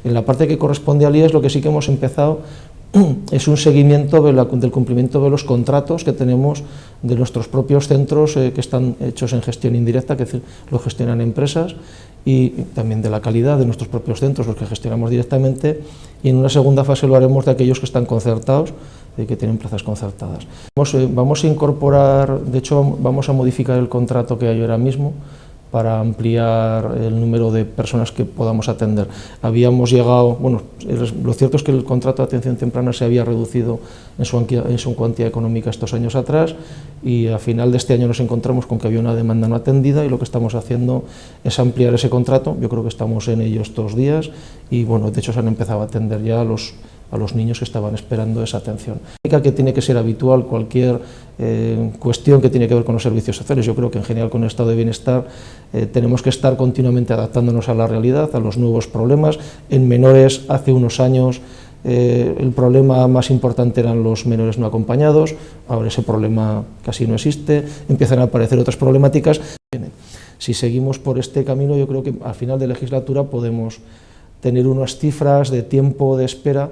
En la parte que corresponde al IES, lo que sí que hemos empezado es un seguimiento del cumplimiento de los contratos que tenemos de nuestros propios centros que están hechos en gestión indirecta, que es decir, lo gestionan empresas, y también de la calidad de nuestros propios centros, los que gestionamos directamente, y en una segunda fase lo haremos de aquellos que están concertados, de que tienen plazas concertadas. Vamos a incorporar, de hecho vamos a modificar el contrato que hay ahora mismo, para ampliar el número de personas que podamos atender. Habíamos llegado, bueno, lo cierto es que el contrato de atención temprana se había reducido en su cuantía económica estos años atrás, y a final de este año nos encontramos con que había una demanda no atendida, y lo que estamos haciendo es ampliar ese contrato. Yo creo que estamos en ello estos días, y bueno, de hecho se han empezado a atender ya a los niños que estaban esperando esa atención. Que tiene que ser habitual cualquier cuestión que tiene que ver con los servicios sociales. Yo creo que en general con el estado de bienestar tenemos que estar continuamente adaptándonos a la realidad, a los nuevos problemas. En menores, hace unos años el problema más importante eran los menores no acompañados, ahora ese problema casi no existe, empiezan a aparecer otras problemáticas. Si seguimos por este camino, yo creo que al final de legislatura podemos tener unas cifras de tiempo de espera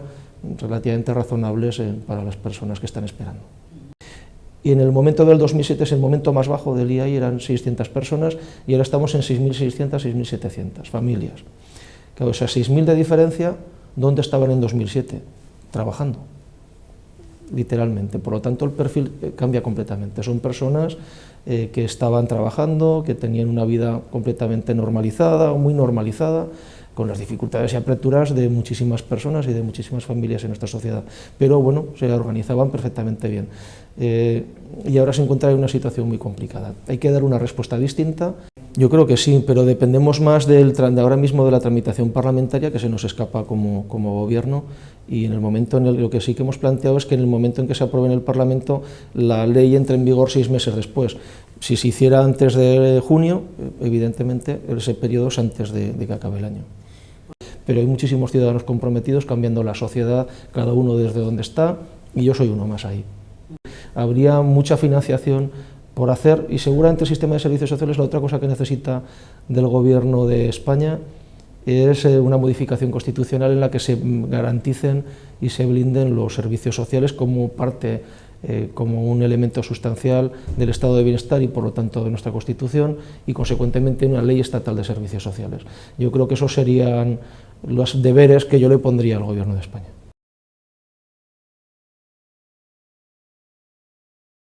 relativamente razonables para las personas que están esperando. Y en el momento del 2007 es el momento más bajo del IAI, eran 600 personas, y ahora estamos en 6.600, 6.700 familias. Claro, esas 6.000 de diferencia, ¿dónde estaban en 2007? Trabajando, literalmente. Por lo tanto, el perfil cambia completamente. Son personas que estaban trabajando, que tenían una vida completamente normalizada o muy normalizada, con las dificultades y aperturas de muchísimas personas y de muchísimas familias en nuestra sociedad, pero bueno, se organizaban perfectamente bien. Y ahora se encuentra en una situación muy complicada. Hay que dar una respuesta distinta. Yo creo que sí, pero dependemos más de ahora mismo de la tramitación parlamentaria, que se nos escapa como gobierno, y en el momento lo que sí que hemos planteado es que en el momento en que se apruebe en el Parlamento, la ley entre en vigor 6 meses después. Si se hiciera antes de junio, evidentemente ese periodo es antes de que acabe el año. Pero hay muchísimos ciudadanos comprometidos cambiando la sociedad, cada uno desde donde está, y yo soy uno más ahí. Habría mucha financiación por hacer, y seguramente el sistema de servicios sociales, la otra cosa que necesita del Gobierno de España es una modificación constitucional en la que se garanticen y se blinden los servicios sociales como parte, como un elemento sustancial del estado de bienestar y por lo tanto de nuestra Constitución, y consecuentemente una ley estatal de servicios sociales. Yo creo que esos serían los deberes que yo le pondría al Gobierno de España.